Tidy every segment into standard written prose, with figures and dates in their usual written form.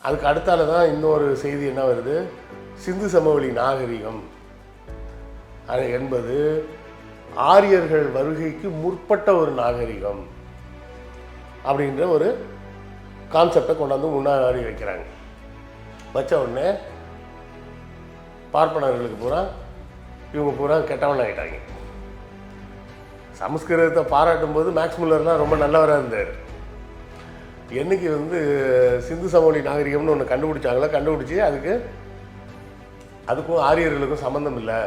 அதுக்கு அடுத்தால தான் இன்னொரு செய்தி என்ன வருது, சிந்து சமவெளி நாகரிகம் அது என்பது ஆரியர்கள் வருகைக்கு முற்பட்ட ஒரு நாகரிகம் அப்படின்ற ஒரு கான்செப்டை கொண்டாந்து முன்னாடி வைக்கிறாங்க. வச்ச உடனே பார்ப்பனர்களுக்கு பூரா இவங்க பூரா கெட்டவன் ஆகிட்டாங்க. சமஸ்கிருதத்தை பாராட்டும் போது மேக்ஸ் முல்லர்லாம் ரொம்ப நல்லவராக இருந்தார். என்னைக்கு சிந்து சமவெளி நாகரிகம்னு ஒன்று கண்டுபிடிச்சாங்களோ, கண்டுபிடிச்சி அதுக்கும் ஆரியர்களுக்கும் சம்மந்தம் இல்லை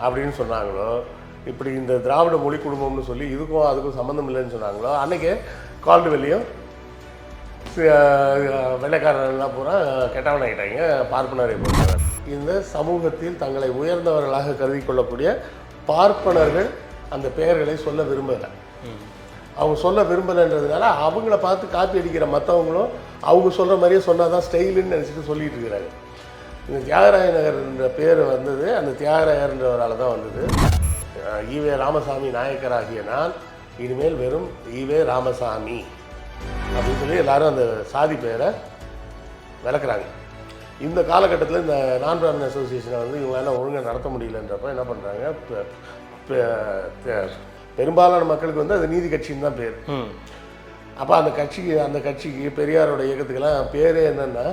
அப்படின்னு சொன்னாங்களோ, இப்படி இந்த திராவிட மொழி குடும்பம்னு சொல்லி இதுக்கும் அதுக்கும் சம்மந்தம் இல்லைன்னு சொன்னாங்களோ, அன்றைக்கே கால்டுவெல்லியும் வெள்ளைக்காரர்கள்லாம் பூரா கெட்டவன் ஆகிட்டாங்க பார்ப்பனரை பொறுத்தவர். இந்த சமூகத்தில் தங்களை உயர்ந்தவர்களாக கருதி கொள்ளக்கூடிய பார்ப்பனர்கள் அந்த பெயர்களை சொல்ல விரும்பலை. அவங்க சொல்ல விரும்பலைன்றதுனால அவங்கள பார்த்து காப்பி அடிக்கிற மற்றவங்களும் அவங்க சொல்கிற மாதிரியே சொன்னால் தான் ஸ்டைலுன்னு நினச்சிட்டு சொல்லிட்டு இருக்கிறாங்க. இந்த தியாகராய நகர்ன்ற பேர் வந்தது அந்த தியாகராயர்ன்றவரால் தான் வந்தது. ஈவே ராமசாமி நாயக்கராகிய நான் இனிமேல் வெறும் ஈவே ராமசாமி அப்படின்னு சொல்லி எல்லாரும் அந்த சாதி பெயரை விளக்குறாங்க. இந்த காலகட்டத்தில் இந்த நான் பிராமின் அசோசியேஷனை இவங்களால ஒழுங்காக நடத்த முடியலன்றப்ப என்ன பண்ணுறாங்க, பெரும்பாலான மக்களுக்கு அது நீதி கட்சின்னு தான் பேர். அப்போ அந்த கட்சிக்கு பெரியாரோட இயக்கத்துக்கெல்லாம் பேரே என்னென்னா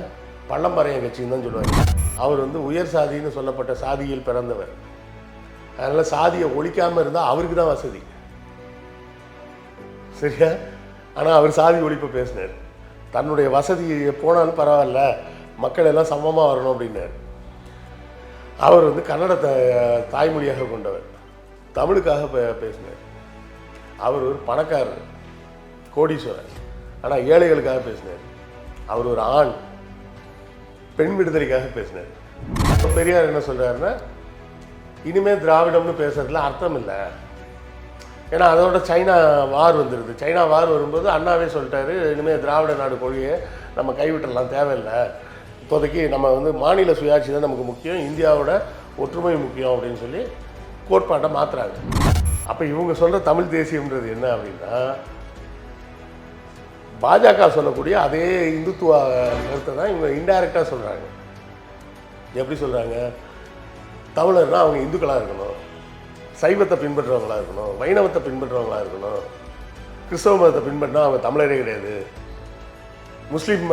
பள்ளம்பறைய கட்சின்னு தான் சொல்லுவாங்க. அவர் உயர் சாதின்னு சொல்லப்பட்ட சாதியில் பிறந்தவர். அதனால் சாதியை ஒழிக்காமல் இருந்தால் அவருக்கு தான் வசதி, சரியா? ஆனால் அவர் சாதி ஒழிப்பை பேசினார். தன்னுடைய வசதி போனாலும் பரவாயில்ல, மக்கள் எல்லாம் சமமாக வரணும் அப்படின்னார். அவர் கன்னடத்தை தாய்மொழியாக கொண்டவர், தமிழுக்காக பேசினார். அவர் ஒரு பணக்காரர், கோடீஸ்வரர், ஆனால் ஏழைகளுக்காக பேசினார். அவர் ஒரு ஆண், பெண் விடுதலைக்காக பேசினார். இப்போ பெரியார் என்ன சொல்கிறாருன்னா, இனிமேல் திராவிடம்னு பேசுறதுல அர்த்தம் இல்லை. ஏன்னா அதோட சைனா வார் வந்துடுது. சைனா வார் வரும்போது அண்ணாவே சொல்லிட்டாரு, இனிமேல் திராவிட நாடு கொள்கையை நம்ம கைவிட்டுடலாம், தேவையில்லை, இப்போதைக்கு நம்ம மாநில சுயாட்சி தான் நமக்கு முக்கியம், இந்தியாவோட ஒற்றுமை முக்கியம் அப்படின்னு சொல்லி கோட்பாட்டை மாற்றுறாங்க. அப்போ இவங்க சொல்கிற தமிழ் தேசியம்ன்றது என்ன அப்படின்னா, பாஜக சொல்லக்கூடிய அதே இந்துத்துவ கருத்தை தான் இவங்க இன்டைரக்டாக சொல்கிறாங்க. எப்படி சொல்கிறாங்க, தமிழர்னால் அவங்க இந்துக்களாக இருக்கணும், சைவத்தை பின்பற்றுறவங்களாக இருக்கணும், வைணவத்தை பின்பற்றுறவங்களாக இருக்கணும், கிறிஸ்தவ மதத்தை பின்பற்றினா அவங்க தமிழரே கிடையாது, முஸ்லீம்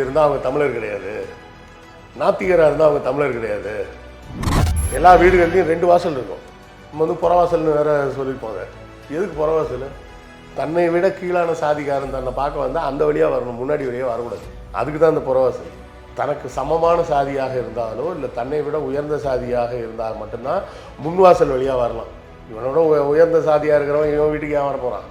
இருந்தால் அவங்க தமிழர் கிடையாது, நாத்திகராக இருந்தால் அவங்க தமிழர் கிடையாது. எல்லா வீடுகள்லையும் 2 வாசல் இருக்கும். நம்ம புறவாசல்னு வேறு சொல்லியிருப்போங்க. எதுக்கு புறவாசல்? தன்னை விட கீழான சாதிக்காரன் தன்னை பார்க்க வந்தால் அந்த வழியாக வரணும், முன்னாடி வழியாக வரக்கூடாது. அதுக்கு தான் அந்த புறவாசல். தனக்கு சமமான சாதியாக இருந்தாலோ இல்லை தன்னை விட உயர்ந்த சாதியாக இருந்தால் மட்டும்தான் முன்வாசல் வழியாக வரலாம். இவனோட உயர்ந்த சாதியாக இருக்கிறவன் இவன் வீட்டுக்கு ஏன் வர போகிறான்?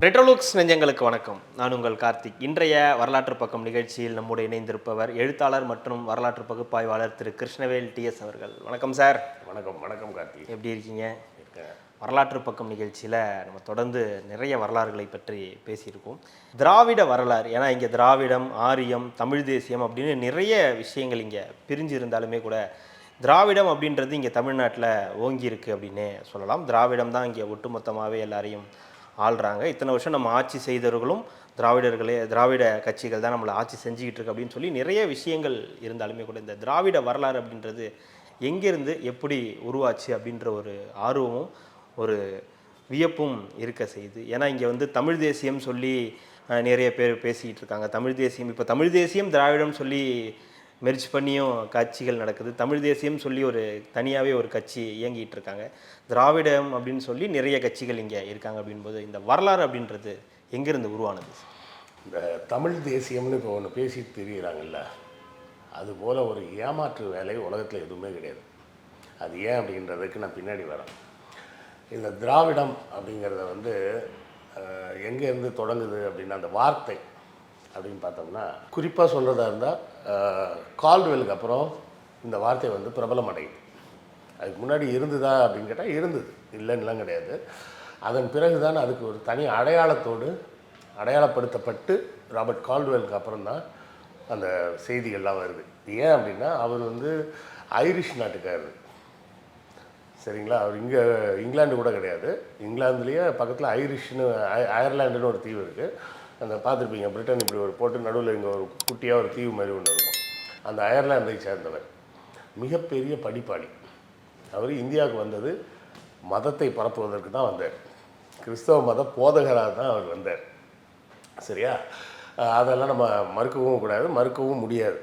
ரெட்ரோலுக்ஸ் நெஞ்சங்களுக்கு வணக்கம். நான் உங்கள் கார்த்திக். இன்றைய வரலாற்று பக்கம் நிகழ்ச்சியில் நம்முடைய இணைந்திருப்பவர் எழுத்தாளர் மற்றும் வரலாற்று பகுப்பாய்வாளர் திரு கிருஷ்ணவேல் டிஎஸ் அவர்கள். வணக்கம் சார். வணக்கம். வணக்கம் கார்த்திக். எப்படி இருக்கீங்க? வரலாற்று பக்கம் நிகழ்ச்சியில் நம்ம தொடர்ந்து நிறைய வரலாறுகளை பற்றி பேசியிருக்கோம். திராவிட வரலாறு, ஏன்னா இங்கே திராவிடம், ஆரியம், தமிழ் தேசியம் அப்படின்னு நிறைய விஷயங்கள் இங்கே பிரிஞ்சு இருந்தாலுமே கூட திராவிடம் அப்படின்றது இங்கே தமிழ்நாட்டில் ஓங்கி இருக்குது அப்படின்னே சொல்லலாம். திராவிடம் தான் இங்கே ஒட்டுமொத்தமாகவே எல்லாரையும் ஆள்றாங்க. இத்தனை வருஷம் நம்ம ஆட்சி செய்தவர்களும் திராவிட கட்சிகள் தான் நம்மளை ஆட்சி செஞ்சுக்கிட்டு இருக்கு அப்படின்னு சொல்லி நிறைய விஷயங்கள் இருந்தாலுமே கூட இந்த திராவிட வரலாறு அப்படின்றது எங்கேருந்து எப்படி உருவாச்சு அப்படின்ற ஒரு ஆர்வமும் ஒரு வியப்பும் இருக்க செய்யுது. ஏன்னா இங்கே தமிழ் தேசியம் சொல்லி நிறைய பேர் பேசிக்கிட்டு இருக்காங்க. தமிழ் தேசியம், இப்போ தமிழ் தேசியம் திராவிடம் சொல்லி மெர்ஜ் பண்ணியும் கட்சிகள் நடக்குது. தமிழ் தேசியம் சொல்லி ஒரு தனியாகவே ஒரு கட்சி இயங்கிட்டு இருக்காங்க. திராவிடம் அப்படின்னு சொல்லி நிறைய கட்சிகள் இங்கே இருக்காங்க. அப்படின்போது இந்த வரலாறு அப்படின்றது எங்கேருந்து உருவானது? இந்த தமிழ் தேசியம்னு இப்போ ஒன்று பேசிட்டு தெரிகிறாங்கல்ல, அதுபோல் ஒரு ஏமாற்று வேலை உலகத்தில் எதுவுமே கிடையாது. அது ஏன் அப்படின்றதுக்கு நான் பின்னாடி வரேன். இந்த திராவிடம் அப்படிங்கிறத எங்கேருந்து தொடங்குது அப்படின்னா, அந்த வார்த்தை அப்படின்னு பார்த்தோம்னா, குறிப்பாக சொல்கிறதா இருந்தால் கால்டுவெலுக்கு அப்புறம் இந்த வார்த்தை பிரபலம் அடையுது. அதுக்கு முன்னாடி இருந்ததா அப்படின்னு கேட்டால் இருந்தது, இல்லைன்னுலாம் கிடையாது. அதன் பிறகு தான் அதுக்கு ஒரு தனி அடையாளத்தோடு அடையாளப்படுத்தப்பட்டு ராபர்ட் கால்டுவெலுக்கு அப்புறம் தான் அந்த செய்திகள்லாம் வருது. ஏன் அப்படின்னா அவர் வந்து ஐரிஷ் நாட்டுக்காரர், சரிங்களா. அவர் இங்கே இங்கிலாந்து கூட கிடையாது, இங்கிலாந்துலேயே பக்கத்தில் ஐரிஷ்னு அயர்லாண்டுன்னு ஒரு தீவு இருக்குது. அந்த பார்த்துருப்பீங்க, பிரிட்டன் இப்படி ஒரு போட்டு நடுவில் இங்கே ஒரு குட்டியாக ஒரு தீவு மாதிரி ஒன்று இருக்கும். அந்த அயர்லாந்தை சேர்ந்தவர், மிகப்பெரிய படிப்பாளி. அவர் இந்தியாவுக்கு வந்தது மதத்தை பரப்புவதற்கு தான் வந்தார், கிறிஸ்தவ மத போதகராக தான் அவர் வந்தார், சரியா. அதெல்லாம் நம்ம மறுக்கவும் கூடாது, மறுக்கவும் முடியாது.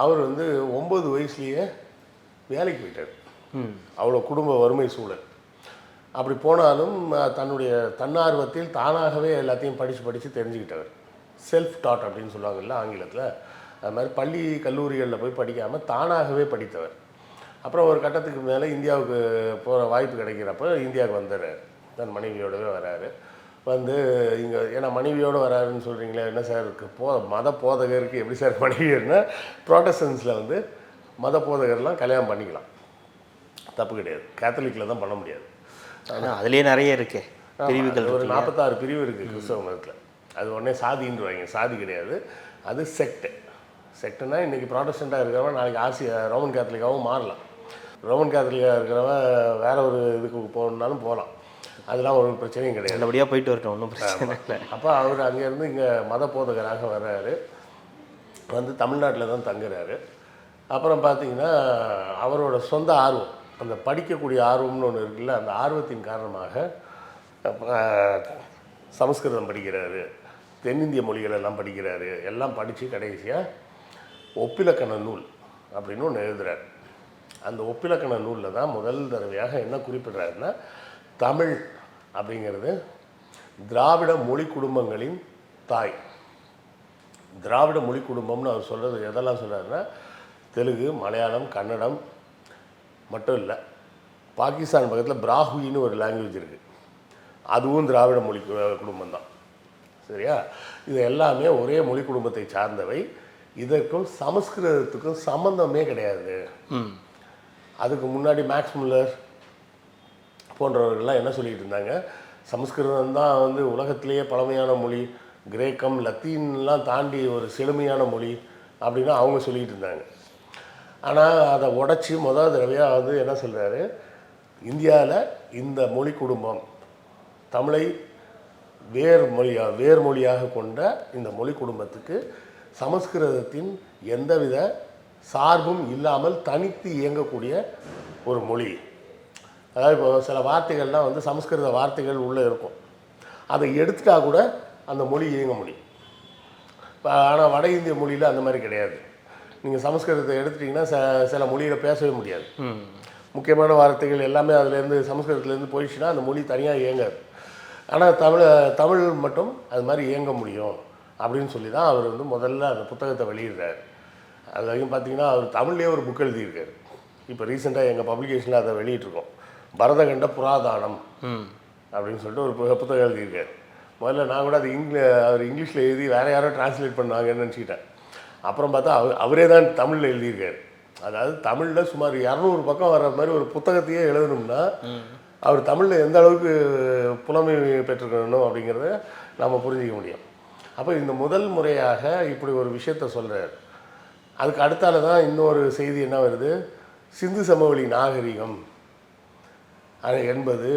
அவர் வந்து 9 வயசுலேயே வேலைக்கு போயிட்டார். அவ்வளோ குடும்ப வறுமை சூழல். அப்படி போனாலும் தன்னுடைய தன்னார்வத்தில் தானாகவே எல்லாத்தையும் படித்து தெரிஞ்சுக்கிட்டவர். செல்ஃப் டாட் அப்படின்னு சொல்லுவாங்கல்ல ஆங்கிலத்தில், அது மாதிரி பள்ளி கல்லூரிகளில் போய் படிக்காமல் தானாகவே படித்தவர். அப்புறம் ஒரு கட்டத்துக்கு மேலே இந்தியாவுக்கு போகிற வாய்ப்பு கிடைக்கிறப்ப இந்தியாவுக்கு வந்துடுறார். தன் மனைவியோடவே வராரு. வந்து இங்கே ஏன்னா மனைவியோடு வராருன்னு சொல்கிறீங்களே, என்ன சார் மத போதகருக்கு எப்படி சார் மனைவியர்னா, ப்ராட்டஸ்டன்ஸில் வந்து மத போதகர்லாம் கல்யாணம் பண்ணிக்கலாம், தப்பு கிடையாது. கேத்தலிக்கில் தான் பண்ண முடியாது. அதுலேயே நிறைய இருக்கு பிரிவுகள், ஒரு 46 பிரிவு இருக்குது கிறிஸ்தவ மதத்தில். அது உடனே சாதின்றுவாங்க, சாதி கிடையாது, அது செக்ட். செக்ட்னா இன்றைக்கி ப்ராட்டஸ்டண்ட்டாக இருக்கிறவன் நாளைக்கு ரோமன் கேத்தலிக்காகவும் மாறலாம். ரோமன் கேத்தலிக்காக இருக்கிறவன் வேற ஒரு இதுக்கு போகணுன்னாலும் போகலாம், அதெல்லாம் ஒரு பிரச்சனையும் கிடையாது. நல்லபடியாக போயிட்டு வரட்டும், ஒன்றும் பிரச்சனை இல்லை. அப்போ அவர் அங்கேருந்து இங்கே மத போதகராக வர்றாரு, வந்து தமிழ்நாட்டில் தான் தங்குறாரு. அப்புறம் பார்த்திங்கன்னா அவரோட சொந்த ஆர்வம், அந்த படிக்கக்கூடிய ஆர்வம்னு ஒன்று இருக்குல்ல, அந்த ஆர்வத்தின் காரணமாக சமஸ்கிருதம் படிக்கிறாரு, தென்னிந்திய மொழிகளெல்லாம் படிக்கிறாரு. எல்லாம் படித்து கடைசியாக ஒப்பிலக்கண நூல் அப்படின்னு ஒன்று எழுதுகிறார். அந்த ஒப்பிலக்கண நூலில் தான் முதல் தடவையாக என்ன குறிப்பிட்றாருன்னா, தமிழ் அப்படிங்கிறது திராவிட மொழி குடும்பங்களின் தாய். திராவிட மொழி குடும்பம்னு அவர் சொல்கிறது எதெல்லாம் சொல்கிறாருன்னா, தெலுங்கு, மலையாளம், கன்னடம் மட்டும் இல்லை, பாகிஸ்தான் பக்கத்தில் பிராஹுயின்னு ஒரு லாங்குவேஜ் இருக்குது, அதுவும் திராவிட மொழி குடும்பம் தான், சரியா. இது எல்லாமே ஒரே மொழி குடும்பத்தை சார்ந்தவை. இதற்கும் சமஸ்கிருதத்துக்கும் சம்பந்தமே கிடையாது. அதுக்கு முன்னாடி மேக்ஸ் முல்லர் போன்றவர்கள்லாம் என்ன சொல்லிகிட்டு இருந்தாங்க, சமஸ்கிருதம் தான் வந்து உலகத்திலேயே பழமையான மொழி, கிரேக்கம் லத்தீன்லாம் தாண்டி ஒரு செழுமையான மொழி அப்படின்னு அவங்க சொல்லிகிட்டு இருந்தாங்க. ஆனால் அதை உடச்சி முதல் தடவையாக வந்து என்ன சொல்கிறாரு, இந்தியாவில் இந்த மொழி குடும்பம் தமிழை வேர் மொழியாக கொண்ட இந்த மொழி குடும்பத்துக்கு சமஸ்கிருதத்தின் எந்தவித சார்பும் இல்லாமல் தனித்து இயங்கக்கூடிய ஒரு மொழி. அதாவது இப்போ சில வார்த்தைகள்லாம் வந்து சமஸ்கிருத வார்த்தைகள் உள்ளே இருக்கும், அதை எடுத்துட்டா கூட அந்த மொழி இயங்க முடியும். இப்போ ஆனால் வட இந்திய மொழியில் அந்த மாதிரி கிடையாது. நீங்கள் சமஸ்கிருதத்தை எடுத்துட்டிங்கன்னா சில மொழியில் பேசவே முடியாது. முக்கியமான வார்த்தைகள் எல்லாமே அதுலேருந்து சமஸ்கிருதத்துலேருந்து போயிடுச்சுன்னா அந்த மொழி தனியாக இயங்காது. ஆனால் தமிழ் மட்டும் அது மாதிரி இயங்க முடியும் அப்படின்னு சொல்லி தான் அவர் வந்து முதல்ல அந்த புத்தகத்தை வெளியிடுறார். அது வரைக்கும் பார்த்தீங்கன்னா அவர் தமிழ்லேயே ஒரு புக் எழுதியிருக்காரு. இப்போ ரீசெண்டாக எங்கள் பப்ளிகேஷனில் அதை வெளியிட்ருக்கோம், பரதகண்ட புராதானம் அப்படின்னு சொல்லிட்டு ஒரு புத்தகம் எழுதியிருக்காரு. முதல்ல நான் கூட அது அவர் இங்கிலீஷில் எழுதி வேறு யாரோ டிரான்ஸ்லேட் பண்ணாங்கன்னு நினச்சிக்கிட்டேன். அப்புறம் பார்த்தா அவரே தான் தமிழில் எழுதியிருக்காரு. அதாவது தமிழில் சுமார் 200 பக்கம் வர்ற மாதிரி ஒரு புத்தகத்தையே எழுதணும்னா அவர் தமிழில் எந்த அளவுக்கு புலமை பெற்றுக்கணும் அப்படிங்கிறத நம்ம புரிஞ்சிக்க முடியும். அப்போ இந்த முதல் முறையாக இப்படி ஒரு விஷயத்த சொல்கிறார். அதுக்கு அடுத்தால தான் இன்னொரு செய்தி என்ன வருது, சிந்து சமவெளி நாகரிகம் என்பது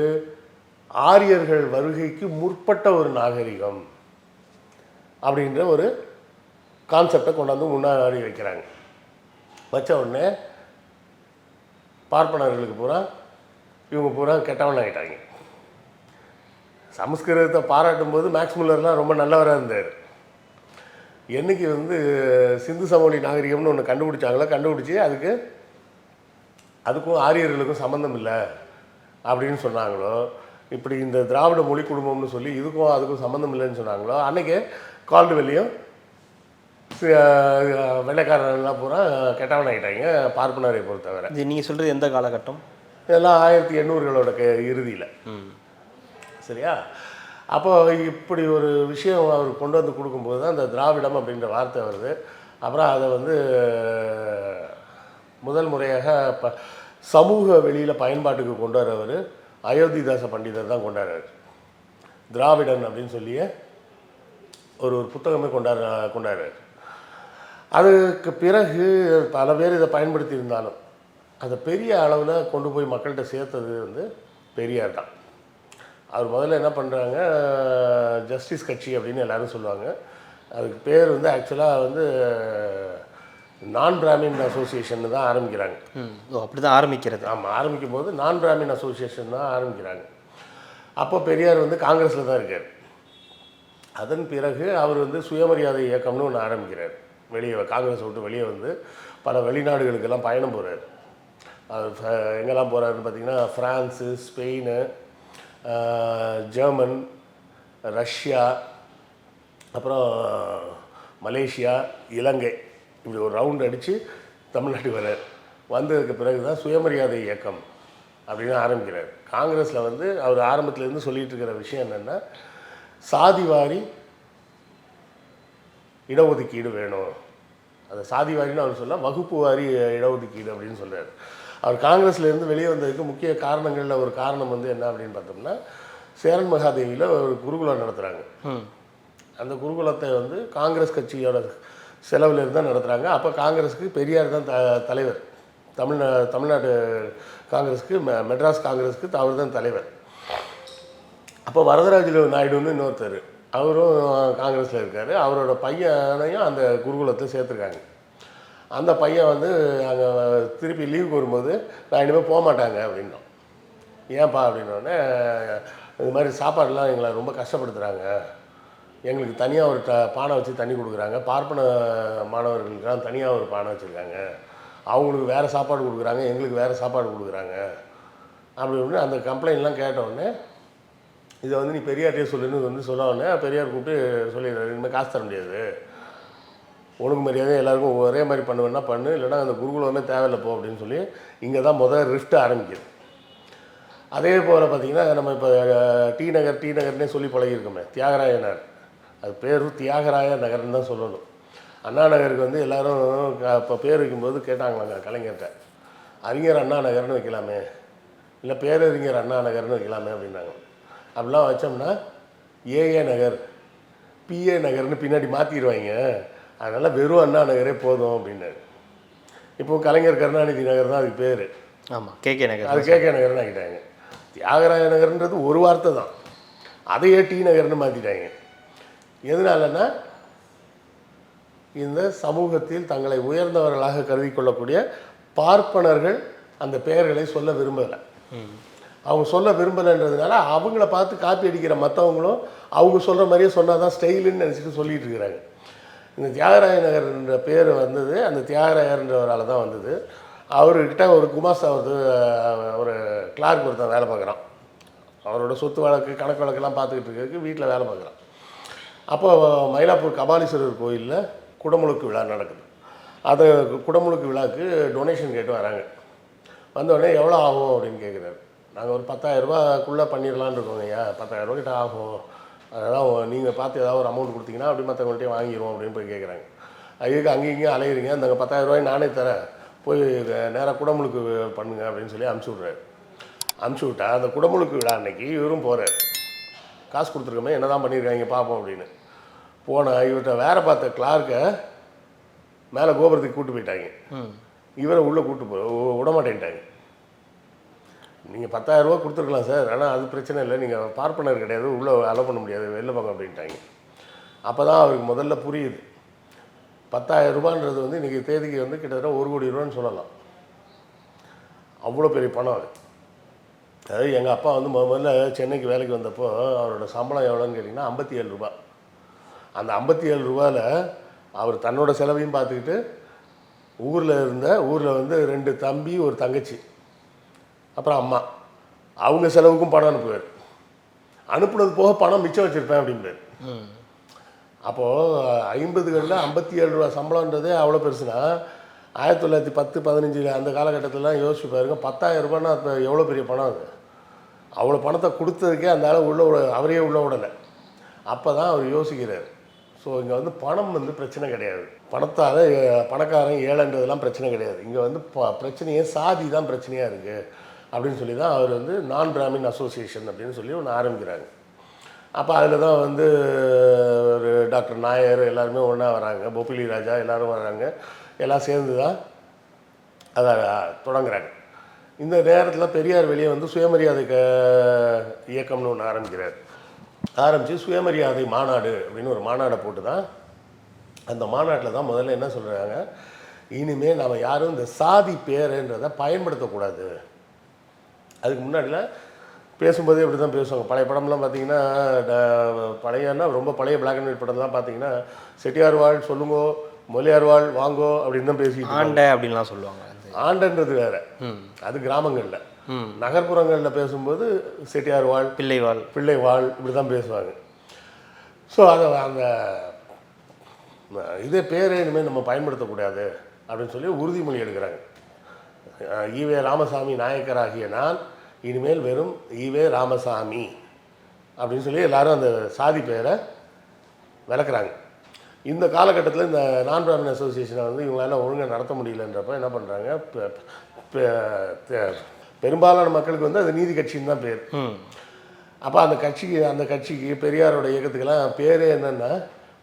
ஆரியர்கள் வருகைக்கு முற்பட்ட ஒரு நாகரிகம் அப்படின்ற ஒரு கான்செப்டை கொண்டாந்து முன்னாடி வைக்கிறாங்க. வச்ச உடனே பார்ப்பனர்களுக்கு பூரா இவங்க பூரா கெட்டவன் ஆகிட்டாங்க. சமஸ்கிருதத்தை பாராட்டும் போது மேக்ஸ் முல்லர்லாம் ரொம்ப நல்லவராக இருந்தார். என்றைக்கு வந்து சிந்து சமவெளி நாகரிகம்னு ஒன்று கண்டுபிடிச்சாங்களோ, கண்டுபிடிச்சி அதுக்கும் ஆரியர்களுக்கும் சம்மந்தம் இல்லை அப்படின்னு சொன்னாங்களோ, இப்படி இந்த திராவிட மொழி குடும்பம்னு சொல்லி இதுக்கும் அதுக்கும் சம்மந்தம் இல்லைன்னு சொன்னாங்களோ, அன்றைக்கே கால்டுவெல்லையும் வெள்ளைக்காரன்லாம் பூரா கெட்டவன் ஆகிட்டாங்க பார்ப்பனரை பொறுத்தவரை. இது நீங்கள் சொல்கிறது எந்த காலகட்டம்? இதெல்லாம் 1800களோட இறுதியில், சரியா. அப்போ இப்படி ஒரு விஷயம் அவர் கொண்டு வந்து கொடுக்கும்போது தான் இந்த திராவிடம் அப்படின்ற வார்த்தை வருது. அப்புறம் அதை வந்து முதல் முறையாக இப்போ சமூக வெளியில் பயன்பாட்டுக்கு கொண்டு வரவர் அயோத்திதாச பண்டிதர் தான் கொண்டாடுறார். திராவிடன் அப்படின்னு சொல்லிய ஒரு புத்தகமே கொண்டாடுறார். அதுக்கு பிறகு பல பேர் இதை பயன்படுத்தி இருந்தாலும் அதை பெரிய அளவில் கொண்டு போய் மக்கள்கிட்ட சேர்த்தது வந்து பெரியார் தான். அவர் முதல்ல என்ன பண்ணுறாங்க, ஜஸ்டிஸ் கட்சி அப்படின்னு எல்லாரும் சொல்லுவாங்க. அதுக்கு பேர் வந்து ஆக்சுவலாக வந்து நான் பிராமின் அசோசியேஷன் தான் ஆரம்பிக்கிறாங்க. அப்படி தான் ஆரம்பிக்கிறது. ஆமாம், ஆரம்பிக்கும் போது நான் பிராமின் அசோசியேஷன் தான் ஆரம்பிக்கிறாங்க. அப்போ பெரியார் வந்து காங்கிரஸில் தான் இருக்கார். அதன் பிறகு அவர் வந்து சுயமரியாதை இயக்கம்னு ஒன்று ஆரம்பிக்கிறார். வெளியே காங்கிரஸ் விட்டு வெளியே வந்து பல வெளிநாடுகளுக்கெல்லாம் பயணம் போகிறார். அவர் எங்கெல்லாம் போகிறாருன்னு பார்த்தீங்கன்னா ஃப்ரான்ஸு, ஸ்பெயின், ஜெர்மன், ரஷ்யா, அப்புறம் மலேசியா, இலங்கை, இப்படி ஒரு ரவுண்ட் அடித்து தமிழ்நாட்டுக்கு வர்றார். வந்ததுக்கு பிறகு தான் சுயமரியாதை இயக்கம் அப்படின்னு ஆரம்பிக்கிறார். காங்கிரஸில் வந்து அவர் ஆரம்பத்துலேருந்து சொல்லிகிட்டு இருக்கிற விஷயம் என்னென்னா, சாதிவாரி இடஒதுக்கீடு வேணும். அந்த சாதிவாரின்னு அவர் சொல்ல வகுப்பு வாரி இடஒதுக்கீடு அப்படின்னு சொல்கிறார். அவர் காங்கிரஸ்லேருந்து வெளியே வந்ததுக்கு முக்கிய காரணங்களில் ஒரு காரணம் வந்து என்ன அப்படின்னு பார்த்தோம்னா, சேரன் மகாதேவியில் ஒரு குருகுலம் நடத்துகிறாங்க. அந்த குருகுலத்தை வந்து காங்கிரஸ் கட்சியோட செலவில் தான் நடத்துகிறாங்க. அப்போ காங்கிரஸுக்கு பெரியார் தான் தலைவர். தமிழ்நாடு காங்கிரஸுக்கு, மெட்ராஸ் காங்கிரஸுக்கு அவர் தான் தலைவர். அப்போ வரதராஜ நாயுடுன்னு இன்னொருத்தர், அவரும் காங்கிரஸில் இருக்கார். அவரோட பையனையும் அந்த குருகுலத்தை சேர்த்துருக்காங்க. அந்த பையன் வந்து அங்கே திருப்பி லீவுக்கு வரும்போது, நான் இனிமேல் போக மாட்டாங்க அப்படின்னோம். ஏன்ப்பா அப்படின்னோடனே, இது மாதிரி சாப்பாடெலாம் எங்களை ரொம்ப கஷ்டப்படுத்துகிறாங்க, எங்களுக்கு தனியாக ஒரு பானை வச்சு தண்ணி கொடுக்குறாங்க, பார்ப்பன மாணவர்களுக்கெல்லாம் தனியாக ஒரு பானை வச்சுருக்காங்க, அவங்களுக்கு வேறு சாப்பாடு கொடுக்குறாங்க, எங்களுக்கு வேறு சாப்பாடு கொடுக்குறாங்க அப்படின்னு அந்த கம்ப்ளைண்ட்லாம் கேட்டவுடனே, இதை வந்து நீ பெரியார்ட்டே சொல்லுன்னு வந்து சொன்னோடனே பெரியார் கூப்பிட்டு சொல்லிடுறாரு, இனிமேல் காசு தர முடியாது, ஒழுங்கு மரியாதை எல்லாருக்கும் ஒரே மாதிரி பண்ணுவேன்னா பண்ணு, இல்லைனா அந்த குருகுலமே தேவையில்லை போ அப்படின்னு சொல்லி இங்கே தான் முதல் ரிஃப்ட் ஆரம்பிக்குது. அதே போல் பார்த்திங்கன்னா, நம்ம இப்போ டி நகர்னே சொல்லி பழகியிருக்கோமே, தியாகராய நகர், அது பேர் தியாகராய நகர்னு தான் சொல்லணும். அண்ணா நகருக்கு வந்து எல்லோரும் இப்போ பேர் வைக்கும்போது கேட்டாங்களாங்க கலைஞர்கிட்ட, அறிஞர் அண்ணா நகர்னு வைக்கலாமே, இல்லை பேரறிஞர் அண்ணா நகர்னு வைக்கலாமே அப்படின்னாங்க. அப்படிலாம் வச்சோம்னா ஏஏ நகர், பிஏ நகர்னு பின்னாடி மாற்றிடுவாங்க, அதனால் வெறும் அண்ணா நகரே போதும் அப்படின்னாரு. இப்போது கலைஞர் கருணாநிதி நகர் தான் அதுக்கு பேர். ஆமாம், கேகே நகர், அது கேகே நகர்னு ஆக்கிட்டாங்க. தியாகராய நகர்ன்றது ஒரு வார்த்தை தான், அதையே டி நகர்னு மாற்றிட்டாங்க. எதனாலன்னா, இந்த சமூகத்தில் தங்களை உயர்ந்தவர்களாக கருதி கொள்ளக்கூடிய பார்ப்பனர்கள் அந்த பெயர்களை சொல்ல விரும்பலை. அவங்க சொல்ல விரும்பலைன்றதுனால அவங்கள பார்த்து காப்பி அடிக்கிற மற்றவங்களும் அவங்க சொல்கிற மாதிரியே சொன்னால் தான் ஸ்டைலுன்னு நினச்சிட்டு சொல்லிகிட்டு இருக்கிறாங்க. இந்த தியாகராய நகர்ன்ற பேர் வந்தது அந்த தியாகராயர்ன்றவரால் தான் வந்தது. அவர்கிட்ட ஒரு குமாஸ்தா ஒரு கிளார்க் ஒருத்தன் வேலை பார்க்குறான். அவரோட சொத்து வழக்கு கணக்கு வழக்கெல்லாம் பார்த்துக்கிட்டு இருக்கிறதுக்கு வீட்டில் வேலை பார்க்குறான். அப்போ மயிலாப்பூர் கபாலீஸ்வரர் கோயிலில் குடமுழுக்கு விழா நடக்குது. அது குடமுழுக்கு விழாவுக்கு டொனேஷன் கேட்டு வராங்க. வந்தோடனே எவ்வளோ ஆகும் அப்படின்னு கேட்குறாரு. நாங்கள் ஒரு 10,000 ரூபாய்க்குள்ளே பண்ணிடலான்னு இருக்கோங்க ஐயா, 10,000 ரூபா கிட்ட ஆகும், அதெல்லாம் நீங்கள் பார்த்து ஏதாவது ஒரு அமௌண்ட் கொடுத்தீங்கன்னா அப்படி மற்றவங்கள்ட்டே வாங்கிடுவோம் அப்படின்னு போய் கேட்குறாங்க. அதுக்கு அங்கேயும் இங்கேயும் அலையிறீங்க, அந்த 10,000 ரூபாய் நானே தரேன், போய் நேராக குடமுழுக்கு பண்ணுங்க அப்படின்னு சொல்லி அனுப்பிச்சி விட்றாரு. அனுப்பிச்சி விட்டா அந்த குடமுழுக்கு விழா அன்னைக்கு இவரும் போகிறார். காசு கொடுத்துருக்கோமே என்ன தான் பண்ணியிருக்காங்க பார்ப்போம் அப்படின்னு போனால், இவர்கிட்ட வேலை பார்த்த கிளார்க்கை மேலே கோபுரத்துக்கு கூப்பிட்டு போயிட்டாங்க. இவரை உள்ளே கூப்பிட்டு விடமாட்டேன்ட்டாங்க. நீங்கள் 10,000 ரூபா கொடுத்துருக்கலாம் சார், ஆனால் அது பிரச்சனை இல்லை, நீங்கள் பார்ப்பனர் கிடையாது, உள்ளே அலோவ் பண்ண முடியாது, வெளில போங்க அப்படின்ட்டாங்க. அப்போ தான் அவருக்கு முதல்ல புரியுது, 10,000 ரூபான்றது வந்து இன்றைக்கி தேதிக்கு வந்து கிட்டத்தட்ட 1 கோடி ரூபான்னு சொல்லலாம். அவ்வளோ பெரிய பணம் அது. அதாவது எங்கள் அப்பா வந்து முதல்ல சென்னைக்கு வேலைக்கு வந்தப்போ அவரோட சம்பளம் எவ்வளோன்னு கேட்டிங்கன்னா 57 ரூபா. அந்த 57 ரூபாயில் அவர் தன்னோட செலவையும் பார்த்துக்கிட்டு ஊரில் வந்து 2 தம்பி ஒரு தங்கச்சி அப்புறம் அம்மா, அவங்க செலவுக்கும் பணம் அனுப்புவார். அனுப்புனது போக பணம் மிச்சம் வச்சுருப்பேன் அப்படின்பார். அப்போது 50களில் 57 ரூபா சம்பளன்றதே அவ்வளோ பெருசுனா, 1910, 15 அந்த காலகட்டத்திலலாம் யோசிச்சு பாருங்க, 10,000 ரூபான்னா இப்போ எவ்வளோ பெரிய பணம் அது. அவ்வளோ பணத்தை கொடுத்ததுக்கே அந்த ஆள் அவரையே உள்ள விடலை. அப்போ தான் அவர் யோசிக்கிறார். ஸோ இங்கே வந்து பணம் வந்து பிரச்சனை கிடையாது. பணத்தால் பணக்காரன் ஏழைன்றதெல்லாம் பிரச்சனை கிடையாது. இங்கே வந்து பிரச்சனையே சாதி தான் பிரச்சனையாக இருக்குது அப்படின்னு சொல்லி தான் அவர் வந்து நான் பிராமின் அசோசியேஷன் அப்படின்னு சொல்லி ஒன்று ஆரம்பிக்கிறாங்க. அப்போ அதில் தான் வந்து ஒரு டாக்டர் நாயர் எல்லாருமே ஒன்றா வராங்க, பொப்பிலி ராஜா எல்லோரும் வராங்க, எல்லாம் சேர்ந்து தான் அதை தொடங்குறாங்க. இந்த நேரத்தில் பெரியார் வெளியே வந்து சுயமரியாதை இயக்கம்னு ஒன்று ஆரம்பித்து சுயமரியாதை மாநாடு அப்படின்னு ஒரு மாநாடை போட்டு தான் அந்த மாநாட்டில் தான் முதல்ல என்ன சொல்கிறாங்க, இனிமேல் நம்ம யாரும் இந்த சாதி பேருன்றதை பயன்படுத்தக்கூடாது. அதுக்கு முன்னாடிலாம் பேசும்போதே இப்படி தான் பேசுவாங்க. பழைய படம்லாம் பார்த்தீங்கன்னா பழையன்னா ரொம்ப பழைய பிளாக் அண்ட் ஒயிட் படம்லாம் பார்த்தீங்கன்னா செட்டியார் வாழ் சொல்லுங்கோ, மொழியார் வாழ் வாங்கோ அப்படின்னு தான் பேசிக்கிட்டு ஆண்டை அப்படின்லாம் சொல்லுவாங்க. ஆண்டன்றது வேறு, அது கிராமங்களில். நகர்ப்புறங்களில் பேசும்போது செட்டியார் வாழ், பிள்ளை வாழ் இப்படி தான் பேசுவாங்க. ஸோ அதை அந்த இதே பேரே இனிமேல் நம்ம பயன்படுத்தக்கூடாது அப்படின்னு சொல்லி உறுதிமொழி எடுக்கிறாங்க. ஈவே ராமசாமி நாயக்கராகிய நான் இனிமேல் வெறும் ஈவே ராமசாமி அப்படின்னு சொல்லி எல்லாரும் அந்த சாதி பேரை விளக்குறாங்க. இந்த காலகட்டத்தில் இந்த நான் பிராமின் அசோசியேஷனை வந்து இவங்களால ஒழுங்காக நடத்த முடியலன்றப்ப என்ன பண்ணுறாங்க, பெரும்பாலான மக்களுக்கு வந்து அது நீதி கட்சின்னு தான் பேர். அப்போ அந்த கட்சிக்கு பெரியாரோட இயக்கத்துக்கெல்லாம் பேரே என்னென்னா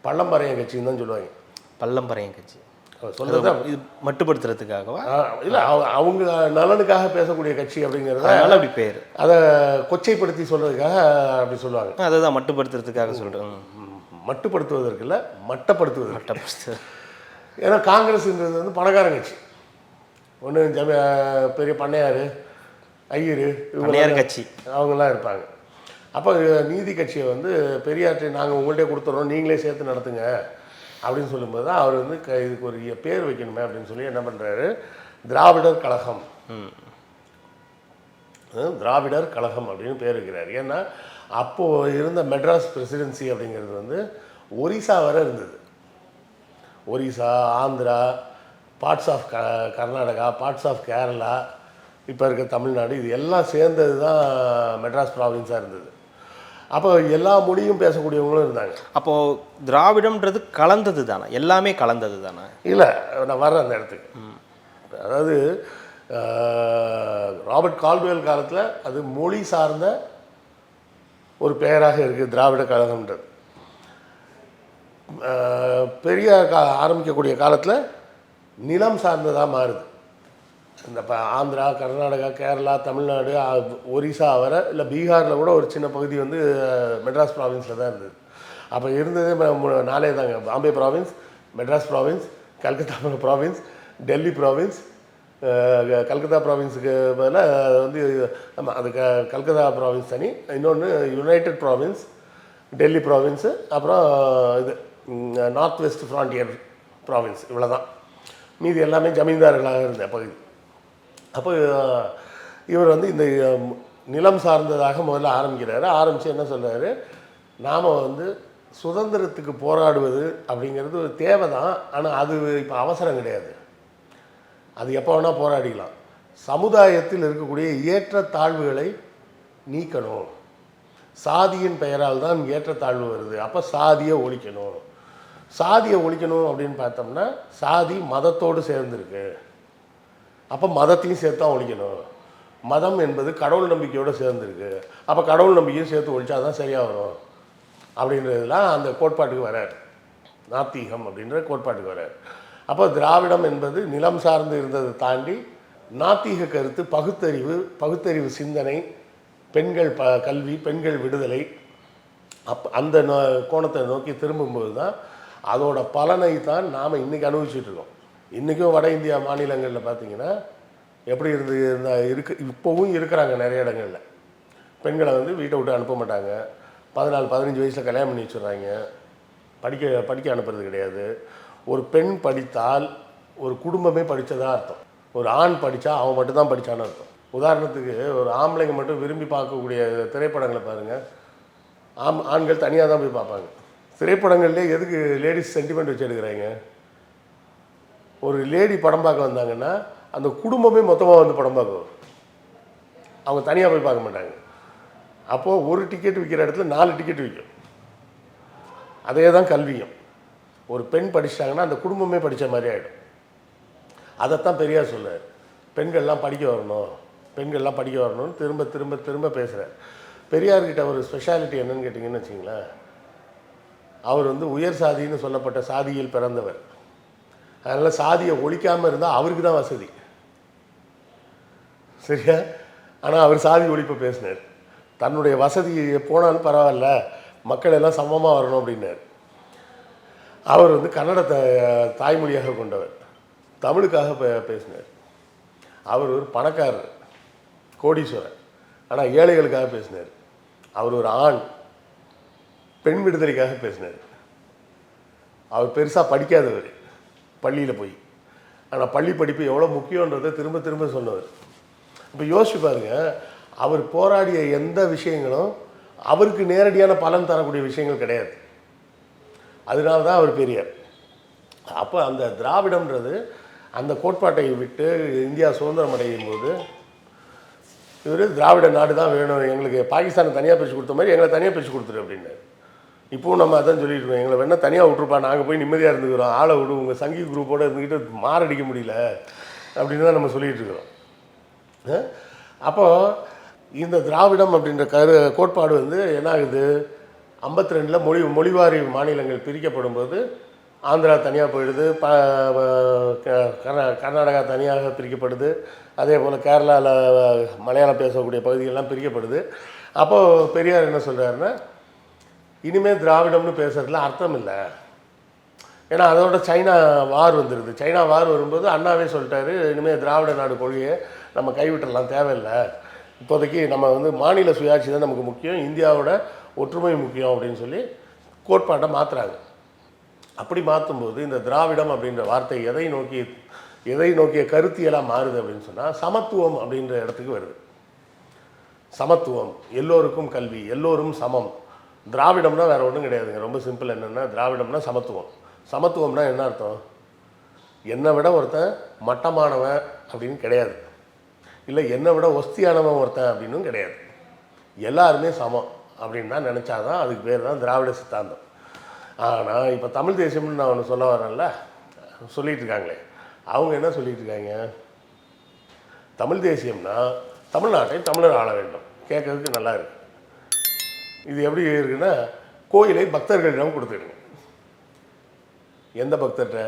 பள்ளம்பறையன் கட்சின்னு தான் சொல்லுவாங்க. பள்ளம்பறையன் கட்சி சொல்கிறது இது மட்டுப்படுத்துறதுக்காகவா இல்லை, அவங்க நலனுக்காக பேசக்கூடிய கட்சி அப்படிங்கிறத அப்படி பேர், அதை கொச்சைப்படுத்தி சொல்கிறதுக்காக அப்படி சொல்லுவாங்க. அதை தான் மட்டுப்படுத்துறதுக்காக சொல்கிறேன். மட்டுப்படுத்துவதற்கு இல்லை, மட்டப்படுத்துவது. ஏன்னா காங்கிரஸ்ன்றது வந்து பணக்காரன் கட்சி. ஒன்று பெரிய பண்ணையார், ஐயர், பண்ணையார் கட்சி அவங்கெல்லாம் இருப்பாங்க. அப்போ நீதி கட்சியை வந்து பெரியார்ட்டை நாங்கள் உங்கள்கிட்ட கொடுத்துட்றோம், நீங்களே சேர்த்து நடத்துங்க அப்படின்னு சொல்லும்போது தான் அவர் வந்து இதுக்கு ஒரு பேர் வைக்கணுமே அப்படின்னு சொல்லி என்ன பண்ணுறாரு, திராவிடர் கழகம் அப்படின்னு பேர் வைக்கிறார். ஏன்னா அப்போது இருந்த மெட்ராஸ் பிரசிடென்சி அப்படிங்கிறது வந்து ஒரிசா வரை இருந்தது. Orissa, Andhra, parts of Karnataka, parts of Kerala, இப்போ இருக்க தமிழ்நாடு, இது எல்லாம் சேர்ந்தது தான் மெட்ராஸ் ப்ராவின்ஸாக இருந்தது. அப்போ எல்லா மொழியும் பேசக்கூடியவங்களும் இருந்தாங்க. அப்போது திராவிடம்ன்றது கலந்தது தானே, எல்லாமே கலந்தது தானே? இல்லை, நான் வர்றேன் அந்த இடத்துக்கு. அதாவது ராபர்ட் கால்டுவெல் காலத்தில் அது மொழி சார்ந்த ஒரு பெயராக இருக்குது திராவிட கழகம்ன்றது. பெரியார் ஆரம்பிக்கக்கூடிய காலத்தில் நிலம் சார்ந்ததாக மாறுது. இந்த ஆந்திரா, கர்நாடகா, கேரளா, தமிழ்நாடு, ஒரிசா வர இல்லை பீகாரில் கூட ஒரு சின்ன பகுதி வந்து மெட்ராஸ் ப்ராவின்ஸில் தான் இருந்தது. அப்போ இருந்ததே 4 தாங்க: Bombay province, Madras province, Calcutta province, Delhi province. Calcutta ப்ராவின்ஸுக்கு பதிலாக வந்து ஆமாம், அது கல்கத்தா ப்ராவின்ஸ் தனி, இன்னொன்று யுனைடெட் ப்ராவின்ஸ், டெல்லி ப்ராவின்ஸு, அப்புறம் இது நார்த் வெஸ்ட் ஃப்ரான்டியர் ப்ராவின்ஸ். இவ்வளோ தான். மீதி எல்லாமே ஜமீன்தார்களாக இருந்த பகுதி. அப்போ இவர் வந்து இந்த நிலம் சார்ந்ததாக முதல்ல ஆரம்பித்து என்ன சொல்கிறாரு, நாம் வந்து சுதந்திரத்துக்கு போராடுவது அப்படிங்கிறது ஒரு தேவை தான், ஆனால் அது இப்போ அவசரம் கிடையாது. அது எப்போ வேணால் போராடிக்கலாம். சமுதாயத்தில் இருக்கக்கூடிய ஏற்றத்தாழ்வுகளை நீக்கணும். சாதியின் பெயரால் தான் ஏற்றத்தாழ்வு வருது. அப்போ சாதியை ஒழிக்கணும். அப்படின்னு பார்த்தோம்னா சாதி மதத்தோடு சேர்ந்துருக்கு. அப்போ மதத்தையும் சேர்த்து தான் ஒழிக்கணும். மதம் என்பது கடவுள் நம்பிக்கையோடு சேர்ந்துருக்கு. அப்போ கடவுள் நம்பிக்கையும் சேர்த்து ஒழிச்சா தான் சரியாக வரும் அப்படின்றதுலாம் அந்த கோட்பாட்டுக்கு வரார். நாத்திகம் அப்படின்ற கோட்பாட்டுக்கு வரார். அப்போ திராவிடம் என்பது நிலம் சார்ந்து இருந்ததை தாண்டி நாத்திக கருத்து, பகுத்தறிவு சிந்தனை, பெண்கள் கல்வி, பெண்கள் விடுதலை, அந்த கோணத்தை நோக்கி திரும்பும்போது தான் அதோட பலனை தான் நாம் இன்றைக்கி அனுபவிச்சுட்ருக்கோம். இன்றைக்கும் வட இந்தியா மாநிலங்களில் பார்த்திங்கன்னா எப்படி இப்போவும் இருக்கிறாங்க நிறைய இடங்களில். பெண்களை வந்து வீட்டை விட்டு அனுப்ப மாட்டாங்க. 14-15 வயசில் கல்யாணம் பண்ணி வச்சுட்றாங்க. படிக்க அனுப்புறது கிடையாது. ஒரு பெண் படித்தால் ஒரு குடும்பமே படித்ததாக அர்த்தம். ஒரு ஆண் படித்தா அவன் மட்டும்தான் படித்தான்னு அர்த்தம். உதாரணத்துக்கு ஒரு ஆம்பளைங்க மட்டும் விரும்பி பார்க்கக்கூடிய திரைப்படங்களை பாருங்கள். ஆண்கள் தனியாக தான் போய் பார்ப்பாங்க. திரைப்படங்கள்லேயே எதுக்கு லேடிஸ் சென்டிமெண்ட் வச்சு எடுக்கிறாங்க? ஒரு லேடி படம் பார்க்க வந்தாங்கன்னா அந்த குடும்பமே மொத்தமாக வந்து படம் பார்க்கும். அவங்க தனியாக போய் பார்க்க மாட்டாங்க. அப்போது ஒரு டிக்கெட் விற்கிற இடத்துல 4 டிக்கெட் விற்கும். அதே தான் கல்வியும். ஒரு பெண் படிச்சிட்டாங்கன்னா அந்த குடும்பமே படித்த மாதிரி ஆகிடும். அதைத்தான் பெரியார் சொன்னார். பெண்கள்லாம் படிக்க வரணும், பெண்கள்லாம் படிக்க வரணும்னு திரும்ப திரும்ப திரும்ப பேசுகிறார். பெரியார்கிட்ட ஒரு ஸ்பெஷாலிட்டி என்னன்னு கேட்டிங்கன்னு வச்சிங்களேன், அவர் வந்து உயர் சாதின்னு சொல்லப்பட்ட சாதியில் பிறந்தவர். அதனால் சாதியை ஒழிக்காமல் இருந்தால் அவருக்கு தான் வசதி, சரியா? ஆனால் அவர் சாதி ஒழிப்பு பேசினார். தன்னுடைய வசதி போனாலும் பரவாயில்ல, மக்கள் எல்லாம் சமமாக வரணும் அப்படின்னார். அவர் வந்து கன்னடத்தை தாய்மொழியாக கொண்டவர், தமிழுக்காக பேசினார். அவர் ஒரு பணக்காரர், கோடீஸ்வரர், ஆனால் ஏழைகளுக்காக பேசினார். அவர் ஒரு ஆண், பெண் விடுதலைக்காக பேசினார். அவர் பெருசாக படிக்காதவர், பள்ளியில் போய், ஆனால் பள்ளி படிப்பு எவ்வளோ முக்கியன்றதை திரும்ப திரும்ப சொன்னவர். இப்போ யோசிச்சு பாருங்க, அவர் போராடிய எந்த விஷயங்களும் அவருக்கு நேரடியான பலன் தரக்கூடிய விஷயங்கள் கிடையாது. அதனால தான் அவர் பெரியார். அப்போ அந்த திராவிடம்ன்றது அந்த கோட்பாட்டை விட்டு இந்தியா சுதந்திரம் அடையும் போது இவர் திராவிட நாடு தான் வேணும், எங்களுக்கு பாகிஸ்தானை தனியாக பிரித்து கொடுத்த மாதிரி எங்களை தனியாக பிரித்து கொடுத்துரு அப்படின்னாரு. இப்போவும் நம்ம அதான் சொல்லிட்டு இருக்கோம், எங்களை வேணால் தனியாக விட்ருப்பா, நாங்கள் போய் நிம்மதியாக இருந்துக்கிறோம், ஆளை விடு, உங்கள் சங்கீத் குரூப்போடு இருந்துக்கிட்டு மாரடிக்க முடியல அப்படின்னு தான் நம்ம சொல்லிகிட்டு இருக்கிறோம். அப்போது இந்த திராவிடம் அப்படின்ற கோட்பாடு வந்து என்ன ஆகுது, 52 மொழிவாரி மாநிலங்கள் பிரிக்கப்படும் போது ஆந்திரா தனியாக போயிடுது, கர்நாடகா தனியாக பிரிக்கப்படுது, அதே போல் கேரளாவில் மலையாளம் பேசக்கூடிய பகுதிகளெலாம் பிரிக்கப்படுது. அப்போது பெரியார் என்ன சொல்கிறாருன்னா, இனிமேல் திராவிடம்னு பேசுகிறதுல அர்த்தம் இல்லை. ஏன்னா அதோட சைனா வார் வந்துடுது. சைனா வார் வரும்போது அண்ணாவே சொல்லிட்டாரு, இனிமேல் திராவிட நாடு கொள்கையை நம்ம கைவிட்டுறலாம், தேவையில்லை, இப்போதைக்கு நம்ம வந்து மாநில சுயாட்சி தான் நமக்கு முக்கியம், இந்தியாவோட ஒற்றுமை முக்கியம் அப்படின்னு சொல்லி கோட்பாட்டை மாற்றுறாங்க. அப்படி மாற்றும்போது இந்த திராவிடம் அப்படின்ற வார்த்தை எதை நோக்கிய கருத்தியலாக மாறுது அப்படின்னு சொன்னால் சமத்துவம் அப்படின்ற இடத்துக்கு வருது. சமத்துவம், எல்லோருக்கும் கல்வி, எல்லோரும் சமம். திராவிடம்னா வேறு ஒன்றும் கிடையாதுங்க, ரொம்ப சிம்பிள். என்னென்னா திராவிடம்னா சமத்துவம். சமத்துவம்னா என்ன அர்த்தம், என்னை விட ஒருத்தன் மட்டமானவன் அப்படின்னு கிடையாது, இல்லை என்னை விட ஒஸ்தியானவன் ஒருத்தன் அப்படின்னும் கிடையாது, எல்லாருமே சமம் அப்படின்னு தான் நினச்சாதான் அதுக்கு பேர் தான் திராவிட சித்தாந்தம். ஆனால் இப்போ தமிழ் தேசியம்னு நான் ஒன்று சொல்ல வரேன்ல, சொல்லிகிட்டு இருக்காங்களே, அவங்க என்ன சொல்லிகிட்டு இருக்காங்க, தமிழ் தேசியம்னா தமிழ்நாட்டை தமிழர் ஆள வேண்டும். கேட்கறதுக்கு நல்லா இருக்கு. இது எப்படி இருக்குன்னா, கோயிலை பக்தர்களிடம் கொடுத்துடுங்க. எந்த பக்தர்கிட்ட?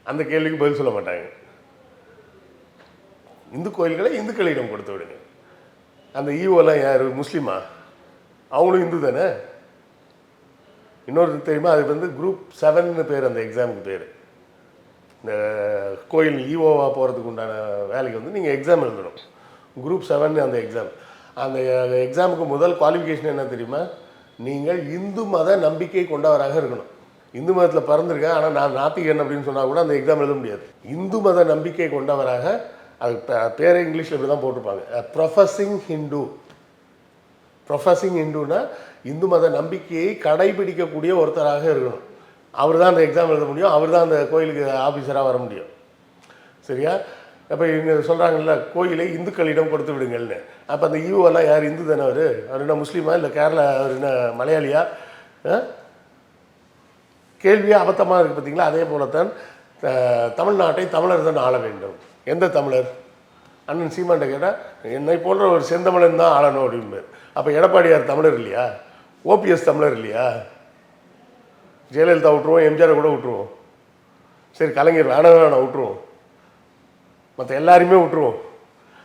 அந்த கேள்விக்கு பதில் சொல்ல மாட்டாங்க. இந்து கோயில்களை இந்துக்களிடம் கொடுத்து விடுங்க. அந்த ஈவோலாம் யார், முஸ்லீமா? அவங்களும் இந்து தானே. இன்னொரு தெரியுமா, அது வந்து குரூப் 7ன்னு பேர், அந்த எக்ஸாமுக்கு பேர். இந்த கோயில் ஈவோவாக போகிறதுக்கு உண்டான வேலைக்கு வந்து நீங்கள் எக்ஸாம் எழுதணும். குரூப் 7 அந்த எக்ஸாம். அந்த எக்ஸாமுக்கு முதல் குவாலிஃபிகேஷன் என்ன தெரியுமா, நீங்கள் இந்து மத நம்பிக்கை கொண்டவராக இருக்கணும். இந்து மதத்தில் பிறந்திருக்கேன் ஆனால் நான் நாத்திகன் அப்படின்னு சொன்னால் கூட அந்த எக்ஸாம் எழுத முடியாது. இந்து மத நம்பிக்கை கொண்டவராக, அது பேரே இங்கிலீஷில் இப்படி தான் போட்டிருப்பாங்க, ப்ரொஃபஸிங் ஹிந்து. ப்ரொஃபஸிங் ஹிந்துனா இந்து மத நம்பிக்கையை கடைபிடிக்கக்கூடிய ஒருத்தராக இருக்கணும். அவர் தான் அந்த எக்ஸாம் எழுத முடியும், அவர் தான் அந்த கோயிலுக்கு ஆஃபீஸராக வர முடியும், சரியா? அப்போ இவங்க சொல்கிறாங்கல்ல, கோயிலை இந்துக்களிடம் கொடுத்து விடுங்கள்னு. அப்போ அந்த ஈவோலாம் யார், இந்து தானே? அவர் என்ன முஸ்லீமா, இல்லை கேரளா, அவர் என்ன மலையாளியா? கேள்வியே அபத்தமாக இருக்குது பார்த்தீங்களா? அதே போலத்தான் தமிழ்நாட்டை தமிழர் தான் ஆள வேண்டும். எந்த தமிழர்? அண்ணன் சீமான்ட்ட கேட்டால் என்னை போன்ற ஒரு செந்தமிழன் தான் ஆளணும் அப்படின்பார். அப்போ எடப்பாடியார் தமிழர் இல்லையா? ஓபிஎஸ் தமிழர் இல்லையா? ஜெயலலிதா விட்டுருவோம், எம்ஜிஆரை கூட விட்டுருவோம், சரி கலைஞர் வேணாம் விட்டுருவோம், மற்ற எல்லாரையுமே விட்டுருவோம்,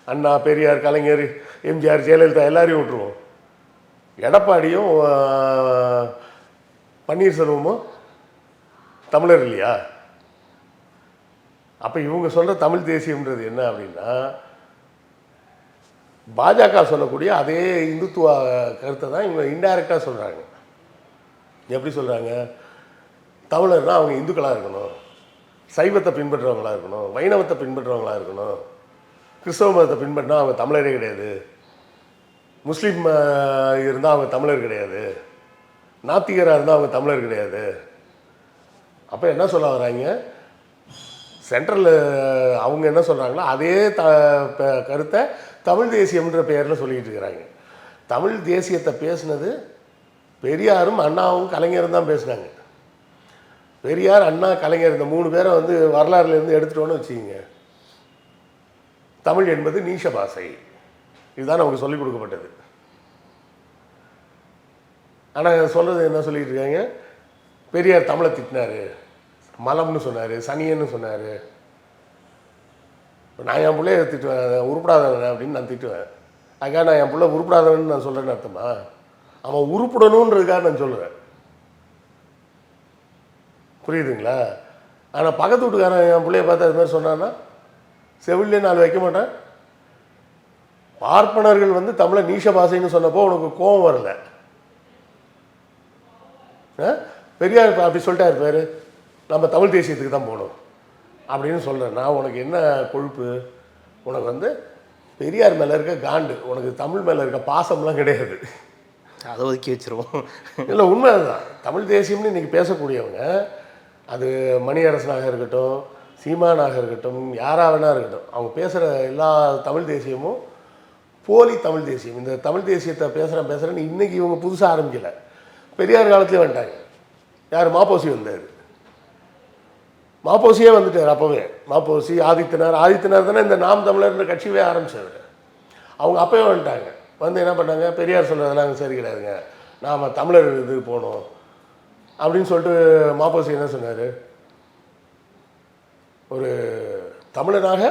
அண்ணா, பெரியார், கலைஞர், எம்ஜிஆர், ஜெயலலிதா எல்லாரையும் விட்டுருவோம். எடப்பாடியும் பன்னீர்செல்வமும் தமிழர் இல்லையா? அப்போ இவங்க சொல்கிற தமிழ் தேசியம்ன்றது என்ன அப்படின்னா, பாஜக சொல்லக்கூடிய அதே இந்துத்துவ கருத்தை தான் இவங்க இன்டைரக்டாக சொல்கிறாங்க. எப்படி சொல்கிறாங்க? தமிழர்னால் அவங்க இந்துக்களாக இருக்கணும், சைவத்தை பின்பற்றுறவங்களாக இருக்கணும், வைணவத்தை பின்பற்றுறவங்களாக இருக்கணும், கிறிஸ்தவ மதத்தை பின்பற்றினா அவங்க தமிழரே கிடையாது, முஸ்லீம் இருந்தால் அவங்க தமிழர் கிடையாது, நாத்திகராக இருந்தால் அவங்க தமிழர் கிடையாது. அப்போ என்ன சொல்ல வராங்க, சென்ட்ரல் அவங்க என்ன சொல்கிறாங்களோ அதே கருத்தை தமிழ் தேசியம்ன்ற பெயரில் சொல்லிக்கிட்டு இருக்கிறாங்க. தமிழ் தேசியத்தை பேசுனது பெரியாரும் அண்ணாவும் கலைஞரும் தான் பேசுனாங்க. பெரியார், அண்ணா, கலைஞர் இந்த 3 பேரை வந்து வரலாறுலேருந்து எடுத்துட்டோன்னு வச்சுக்கிங்க, தமிழ் என்பது நீஷ பாஷை. இதுதான் நமக்கு சொல்லிக் கொடுக்கப்பட்டது. ஆனால் சொல்கிறது என்ன சொல்லிட்டு இருக்காங்க, பெரியார் தமிழை திட்டினார், மலம்னு சொன்னார், சனியன்னு சொன்னார். நான் என் பிள்ளைய திட்டுவேன், உருப்படாதவன் அப்படின்னு நான் திட்டுவேன். அதுக்காக நான் என் பிள்ளை உருப்படாதவன்னு நான் சொல்கிறேன்னு அர்த்தமா? அவன் உருப்படணுன்றதுக்காக நான் சொல்லுவேன். புரியுதுங்களா? ஆனால் பக்கத்து வீட்டுக்காரன் என் பிள்ளைய பார்த்து அது மாதிரி சொன்னான்னா செவிலே 4 வைக்க மாட்டேன். பார்ப்பனர்கள் வந்து தமிழை நீஷ பாஷைன்னு சொன்னப்போ உனக்கு கோபம் வரல. பெரியார் அப்படி சொல்லிட்டாரு பேர், நம்ம தமிழ் தேசியத்துக்கு தான் போகணும் அப்படின்னு சொல்கிறேன். நான் உனக்கு என்ன கொழுப்பு? உனக்கு வந்து பெரியார் மேலே இருக்க காண்டு, உனக்கு தமிழ் மேலே இருக்க பாசம்லாம் கிடையாது. அதை ஒதுக்கி வச்சுருவோம். இல்லை, உண்மை அதுதான். தமிழ் தேசியம்னு இன்றைக்கி பேசக்கூடியவங்க, அது மணியரசனாக இருக்கட்டும், சீமானாக இருக்கட்டும், யாராக வேணா இருக்கட்டும், அவங்க பேசுகிற எல்லா தமிழ் தேசியமும் போலி தமிழ் தேசியம். இந்த தமிழ் தேசியத்தை பேசுகிறேன்னு இன்றைக்கி இவங்க புதுசாக ஆரம்பிக்கலை. பெரியார் காலத்துலேயே வந்துட்டாங்க. யார்? மாப்போசி வந்தார். மாப்போசியே வந்துட்டார். அப்போவே மாப்போசி, ஆதித்தனார் தானே இந்த நாம் தமிழர்ன்ற கட்சியவே ஆரம்பிச்சார். அவங்க அப்போவே வந்துட்டாங்க. வந்து என்ன பண்ணாங்க, பெரியார் சொல்கிறதெல்லாம் சரி கிடையாதுங்க, நாம் தமிழர் இது போகணும் அப்படின்னு சொல்லிட்டு மாப்போசி என்ன சொன்னார், ஒரு தமிழனாக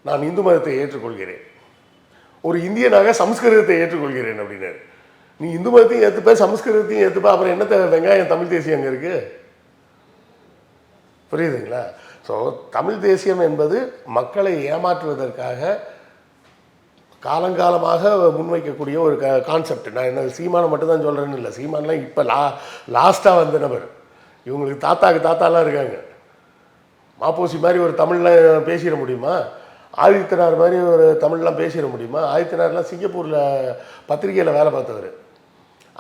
நான் இந்து மதத்தை ஏற்றுக்கொள்கிறேன், ஒரு இந்தியனாக சமஸ்கிருதத்தை ஏற்றுக்கொள்கிறேன் அப்படின்னாரு. நீ இந்து மதத்தையும் ஏற்றுப்ப, சமஸ்கிருதத்தையும் ஏற்றுப்ப, அப்புறம் என்னத்தை வெங்காயம் தமிழ் தேசியம் அங்கே இருக்குது? புரியுதுங்களா? ஸோ தமிழ் தேசியம் என்பது மக்களை ஏமாற்றுவதற்காக காலங்காலமாக முன்வைக்கக்கூடிய ஒரு கான்செப்ட். நான் என்ன சீமானை மட்டும்தான் சொல்கிறேன்னு இல்லை, சீமான்லாம் இப்போ லாஸ்ட்டாக வந்த நபர். இவங்களுக்கு தாத்தாலாம் இருக்காங்க. மாப்போசி மாதிரி ஒரு தமிழ்லாம் பேசிட முடியுமா? ஆதித்தனார் மாதிரி ஒரு தமிழ்லாம் பேசிட முடியுமா? ஆதித்தனார்லாம் சிங்கப்பூரில் பத்திரிகையில் வேலை பார்த்தவர்.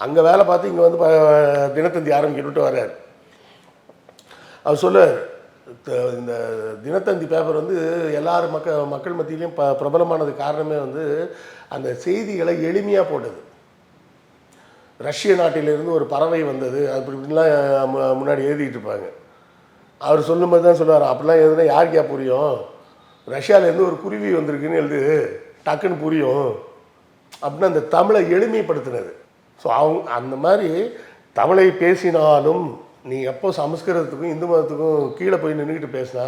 அங்கே வேலை பார்த்து இங்கே வந்து தினத்தந்தி ஆரம்பிக்கிட்டு வர்றார். அவர் சொல்லுவார், இந்த தினத்தந்தி பேப்பர் வந்து எல்லாரும் மக்கள் மத்தியிலையும் பிரபலமானது காரணமே வந்து அந்த செய்திகளை எளிமையாக போட்டது. ரஷ்ய நாட்டிலிருந்து ஒரு பறவை வந்தது அப்படி இப்படின்லாம் முன்னாடி எழுதிட்டு இருப்பாங்க. அவர் சொல்லும்போது தான் சொல்லுவார், அப்படிலாம் எழுதுனா யாருக்கா புரியும்? ரஷ்யாவிலேருந்து ஒரு குருவி வந்திருக்குன்னு எழுது, டக்குன்னு புரியும் அப்படின்னு அந்த தமிழை எளிமைப்படுத்தினது. ஸோ அவங்க அந்த மாதிரி தமிழை பேசினாலும் நீ எப்போ சமஸ்கிருதத்துக்கும் இந்து மதத்துக்கும் கீழே போய் நின்றுக்கிட்டு பேசினா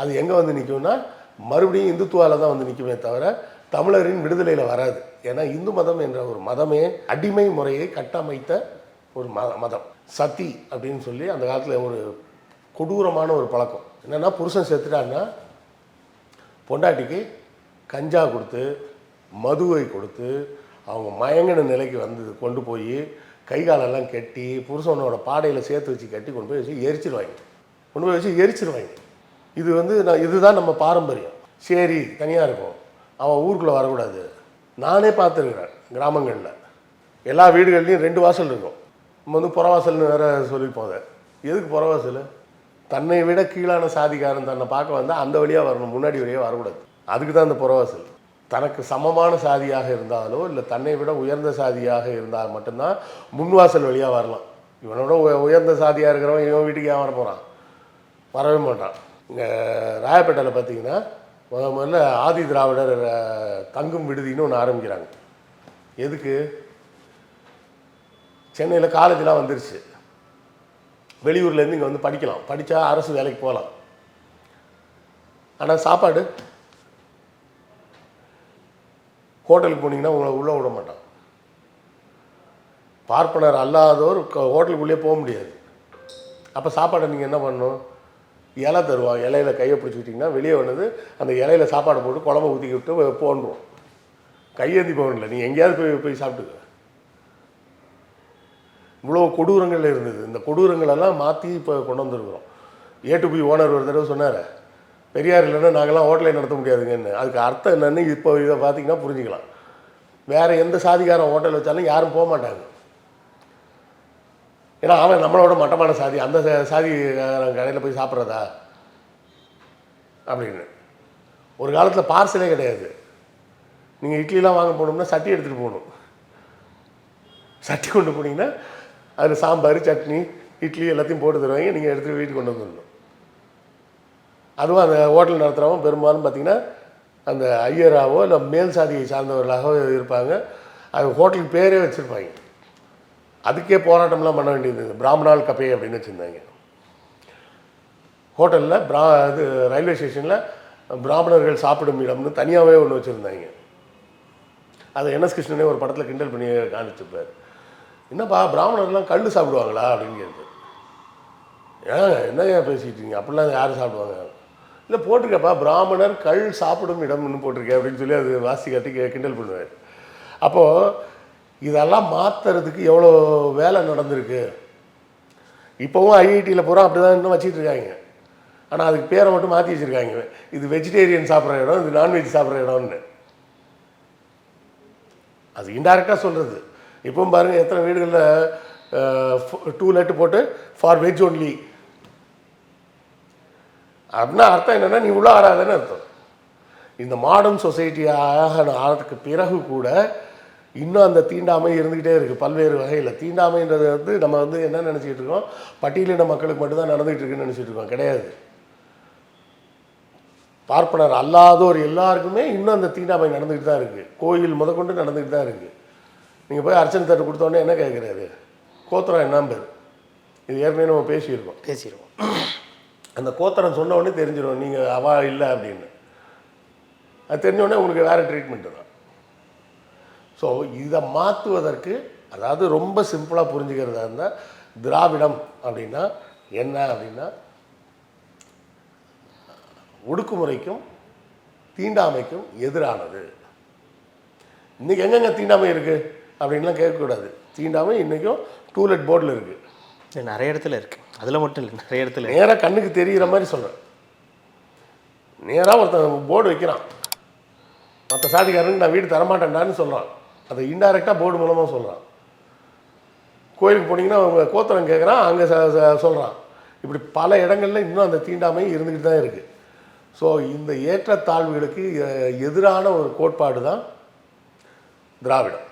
அது எங்கே வந்து நிற்கும்னா மறுபடியும் இந்துத்துவாவில் தான் வந்து நிற்குமே தவிர தமிழரின் விடுதலையில் வராது. ஏன்னா இந்து மதம் என்ற ஒரு மதமே அடிமை முறையை கட்டமைத்த ஒரு மதம். சதி அப்படின்னு சொல்லி அந்த காலத்தில் ஒரு கொடூரமான ஒரு பழக்கம். என்னென்னா, புருஷன் செத்துட்டான்னா பொண்டாட்டிக்கு கஞ்சா கொடுத்து மதுவை கொடுத்து அவங்க மயங்கின நிலைக்கு வந்து கொண்டு போய் கை காலெல்லாம் கட்டி புருஷனோட பாடையில் சேர்த்து வச்சு கட்டி கொண்டு போய் வச்சு எரிச்சிருவாங்க. இது வந்து இதுதான் நம்ம பாரம்பரியம். சரி, தனியாக இருக்கும், அவன் ஊருக்குள்ளே வரக்கூடாது. நானே பார்த்துருக்குறேன், கிராமங்களில் எல்லா வீடுகள்லையும் 2 வாசல் இருக்கும். நம்ம வந்து புறவாசல்னு வேறு சொல்லிப்போம். அதை எதுக்கு புறவாசல்? தன்னை விட கீழான சாதிக்காரன் தன்னை பார்க்க வந்தால் அந்த வழியாக வரணும், முன்னாடி வழியாக வரக்கூடாது. அதுக்கு தான் அந்த புறவாசல். தனக்கு சமமான சாதியாக இருந்தாலோ இல்லை தன்னை விட உயர்ந்த சாதியாக இருந்தால் மட்டும்தான் முன்வாசல் வழியாக வரலாம். இவனோட உயர்ந்த சாதியாக இருக்கிறவன் இவன் வீட்டுக்கு ஏன் வர போகிறான்? வரவே மாட்டான். இங்கே ராயப்பேட்டையில் பார்த்தீங்கன்னா முதல்ல ஆதி திராவிடர் தங்கும் விடுதின்னு ஒன்று ஆரம்பிக்கிறாங்க. எதுக்கு? சென்னையில் காலேஜெலாம் வந்துருச்சு, வெளியூர்லேருந்து இங்கே வந்து படிக்கலாம், படித்தா அரசு வேலைக்கு போகலாம். ஆனால் சாப்பாடு ஹோட்டலுக்கு போனீங்கன்னா உங்களை உள்ளே விட மாட்டான். பார்ப்பனர் அல்லாதோர் ஹோட்டலுக்குள்ளேயே போக முடியாது. அப்போ சாப்பாடை நீங்கள் என்ன பண்ணணும்? இலை தருவாங்க, இலையில் கையை பிடிச்சிக்கிட்டிங்கன்னா வெளியே வந்தது அந்த இலையில் சாப்பாடை போட்டு குழம்பு ஊற்றிக்கி விட்டு போன்றுவோம். கையேந்தி போகணும்ல, நீங்கள் எங்கேயாவது போய் சாப்பிட்டுக்க. இவ்வளோ கொடூரங்கள் இருந்தது. இந்த கொடூரங்களெல்லாம் மாற்றி இப்போ கொண்டு வந்துருக்குறோம். A2B ஓனர் ஒரு தடவை சொன்னார், பெரியார் இல்லைன்னா நாங்கள்லாம் ஹோட்டலே நடத்த முடியாதுங்கன்னு. அதுக்கு அர்த்தம் என்னென்னு இப்போ இதை பார்த்திங்கன்னா புரிஞ்சுக்கலாம். வேறு எந்த சாதிக்காரன் ஹோட்டல் வச்சாலும் யாரும் போக மாட்டாங்க. ஏன்னா அவன் நம்மளோட மட்டமான சாதி, அந்த சாதி கடையில் போய் சாப்பிட்றதா அப்படின்னு. ஒரு காலத்தில் பார்சலே கிடையாது. நீங்கள் இட்லிலாம் வாங்க போகணும்னா சட்டி எடுத்துகிட்டு போகணும். சட்டி கொண்டு போனீங்கன்னா அதில் சாம்பார், சட்னி இட்லி எல்லாத்தையும் போட்டு தருவாங்க, நீங்கள் எடுத்துகிட்டு வீட்டுக்கு கொண்டு வந்துடணும். அதுவும் அந்த ஹோட்டல் நடத்துகிறவங்க பெரும்பாலும் பார்த்திங்கன்னா அந்த ஐயராவோ இல்லை மேல் சாதியை சார்ந்தவர்களாகவோ இருப்பாங்க. அது ஹோட்டலுக்கு பேரே வச்சுருப்பாங்க. அதுக்கே போராட்டம்லாம் பண்ண வேண்டியது. பிராமணால் கபே அப்படின்னு வச்சுருந்தாங்க. ஹோட்டலில் இது ரயில்வே ஸ்டேஷனில் பிராமணர்கள் சாப்பிடும் இடம்னு தனியாகவே ஒன்று வச்சுருந்தாங்க. அது என்எஸ் கிருஷ்ணனே ஒரு படத்தில் கிண்டல் பண்ணி காணிச்சிருப்பார். என்னப்பா பிராமணர்லாம் கல் சாப்பிடுவாங்களா அப்படின்னு கேட்டு. என்னங்க பேசிக்கிட்டீங்க, அப்படிலாம் யாரும் சாப்பிடுவாங்க? இல்லை போட்டிருக்கப்பா, பிராமணர் கல் சாப்பிடும் இடம்னு போட்டிருக்கேன் அப்படின்னு சொல்லி அது வாசி காட்டி கிண்டல் பண்ணுவார். அப்போது இதெல்லாம் மாற்றுறதுக்கு எவ்வளோ வேலை நடந்திருக்கு. இப்போவும் ஐஐடியில் பூரா அப்படி தான் இன்னும் வச்சுட்டு இருக்காங்க. ஆனால் அதுக்கு பேரை மட்டும் மாற்றி வச்சுருக்காங்க. இது வெஜிடேரியன் சாப்பிட்ற இடம், இது நான்வெஜ் சாப்பிட்ற இடம்னு. அது இன்டைரக்டாக சொல்கிறது. இப்பவும் பாருங்கள் எத்தனை வீடுகளில் டூலெட்டு போட்டு ஃபார் வெஜ் ஒன்லி அப்படின்னா அர்த்தம் என்னென்னா நீ உள்ள ஆடாதுன்னு அர்த்தம். இந்த மாடர்ன் சொசைட்டியாக ஆனதுக்கு பிறகு கூட இன்னும் அந்த தீண்டாமை இருந்துக்கிட்டே இருக்குது பல்வேறு வகையில். தீண்டாமைன்றது வந்து நம்ம வந்து என்ன நினச்சிக்கிட்டு இருக்கோம், பட்டியலின மக்களுக்கு மட்டும்தான் நடந்துகிட்டு இருக்குன்னு நினச்சிட்டு இருக்கோம். கிடையாது. பார்ப்பனர் அல்லாதோர் எல்லாருக்குமே இன்னும் அந்த தீண்டாமை நடந்துக்கிட்டு தான் இருக்குது. கோயில் முதற்கொண்டு நடந்துக்கிட்டு தான் இருக்குது. நீங்கள் போய் அர்ச்சனை தட்டு கொடுத்தோன்னே என்ன கேட்குறாரு, கோத்திரம் என்ன பேர்? இது ஏற்கனவே நம்ம பேசிடுவோம். அந்த கோத்திரம் சொன்ன உடனே தெரிஞ்சிடும் நீங்கள் அவா இல்லை அப்படின்னு. அது தெரிஞ்சோடனே உங்களுக்கு வேறு ட்ரீட்மெண்ட்டு தான். ஸோ இதை மாற்றுவதற்கு, அதாவது ரொம்ப சிம்பிளாக புரிஞ்சுக்கிறதா இருந்தால், திராவிடம் அப்படின்னா என்ன அப்படின்னா ஒடுக்குமுறைக்கும் தீண்டாமைக்கும் எதிரானது. இன்றைக்கி எங்கெங்கே தீண்டாமை இருக்குது அப்படின்லாம் கேட்கக்கூடாது. தீண்டாமை இன்றைக்கும் டூலெட் போர்டில் இருக்குது. நிறைய இடத்துல இருக்குது. அதில் மட்டும் இல்லை, நிறைய இடத்துல நேராக கண்ணுக்கு தெரிகிற மாதிரி சொல்கிறேன். நேராக ஒருத்தன் போர்டு வைக்கிறான், மற்ற சாதிக்காரனுக்கு நான் வீடு தரமாட்டேன்டான்னு சொல்கிறான். அதை இன்டைரக்டாக போர்டு மூலமாக சொல்கிறான். கோயிலுக்கு போனீங்கன்னா அவங்க கோத்திரம் கேட்குறான், அங்கே சொல்கிறான். இப்படி பல இடங்களில் இன்னும் அந்த தீண்டாமை இருந்துக்கிட்டு தான் இருக்குது. ஸோ இந்த ஏற்றத்தாழ்வுகளுக்கு எதிரான ஒரு கோட்பாடு தான் திராவிடம்.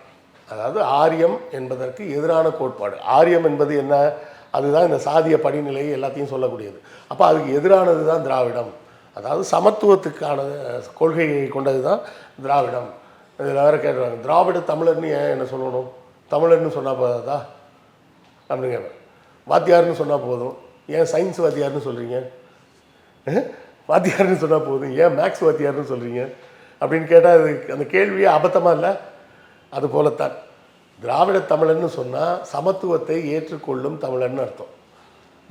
அதாவது ஆரியம் என்பதற்கு எதிரான கோட்பாடு. ஆரியம் என்பது என்ன? அதுதான் இந்த சாதிய படிநிலை எல்லாத்தையும் சொல்லக்கூடியது. அப்போ அதுக்கு எதிரானது தான் திராவிடம். அதாவது சமத்துவத்துக்கான கொள்கையை கொண்டது தான் திராவிடம். இதில் வேறு கேட்குறாங்க, திராவிட தமிழர்னு ஏன் என்ன சொல்லணும்? தமிழர்னு சொன்னால் போதாதா அப்படின்னு கேட்பேன். வாத்தியார்னு சொன்னால் போதும், ஏன் சயின்ஸ் வாத்தியார்னு சொல்கிறீங்க? வாத்தியார்னு சொன்னால் போதும், ஏன் மேக்ஸ் வாத்தியார்னு சொல்கிறீங்க அப்படின்னு கேட்டால் அது அந்த கேள்வியே அபத்தமாக இல்லை? அது போலத்தான் திராவிட தமிழன்னு சொன்னால் சமத்துவத்தை ஏற்றுக்கொள்ளும் தமிழன்னு அர்த்தம்.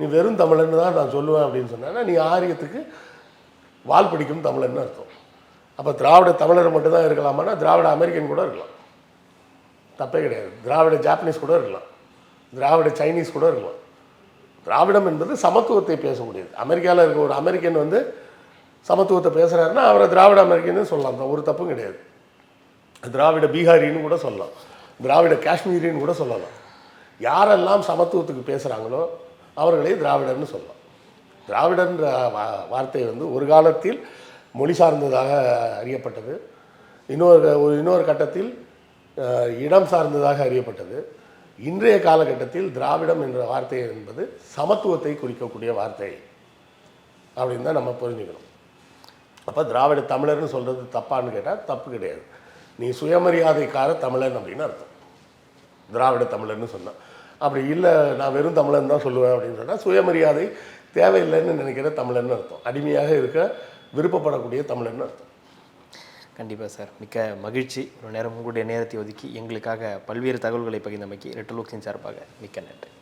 நீ வெறும் தமிழன்னு தான் நான் சொல்லுவேன் அப்படின்னு சொன்னா நீ ஆரியத்துக்கு வால் பிடிக்கும் தமிழன்னு அர்த்தம். அப்போ திராவிட தமிழர் மட்டும்தான் இருக்கலாமான்னா திராவிட அமெரிக்கன் கூட இருக்கலாம், தப்பே கிடையாது. திராவிட ஜாப்பனீஸ் கூட இருக்கலாம், திராவிட சைனீஸ் கூட இருக்கலாம். திராவிடம் என்பது சமத்துவத்தை பேசக்கூடியது. அமெரிக்காவில் இருக்க ஒரு அமெரிக்கன் வந்து சமத்துவத்தை பேசுகிறாருன்னா அவரை திராவிட அமெரிக்கன்னு சொல்லலாம், தான் ஒரு தப்பும் கிடையாது. திராவிட பீகாரின்னு கூட சொல்லலாம், திராவிட காஷ்மீரின்னு கூட சொல்லலாம். யாரெல்லாம் சமத்துவத்துக்கு பேசுகிறாங்களோ அவர்களே திராவிடர்னு சொல்லலாம். திராவிடன்ற வார்த்தை வந்து ஒரு காலத்தில் மொழி சார்ந்ததாக அறியப்பட்டது, இன்னொரு கட்டத்தில் இடம் சார்ந்ததாக அறியப்பட்டது. இன்றைய காலகட்டத்தில் திராவிடம் என்ற வார்த்தை என்பது சமத்துவத்தை குறிக்கக்கூடிய வார்த்தை அப்படின்னு தான் நம்ம புரிஞ்சுக்கணும். அப்போ திராவிட தமிழர்னு சொல்கிறது தப்பான்னு கேட்டால் தப்பு கிடையாது. நீ சுயமரியாதைக்கார தமிழன் அப்படின்னு அர்த்தம் திராவிட தமிழர்னு சொன்னான். அப்படி இல்லை நான் வெறும் தமிழன் தான் சொல்லுவேன் அப்படின்னு சொன்னால் சுயமரியாதை தேவையில்லைன்னு நினைக்கிற தமிழன்னு அர்த்தம், அடிமையாக இருக்க விருப்பப்படக்கூடிய தமிழன்னு அர்த்தம். கண்டிப்பாக சார், மிக்க மகிழ்ச்சி. ஒரு நேரம் உங்களுடைய நேரத்தை ஒதுக்கி எங்களுக்காக பல்வேறு தகவல்களை பகிர்ந்தமைக்கு ரெட் லோக்ஸின் சார்பாக மிக்க நன்றி.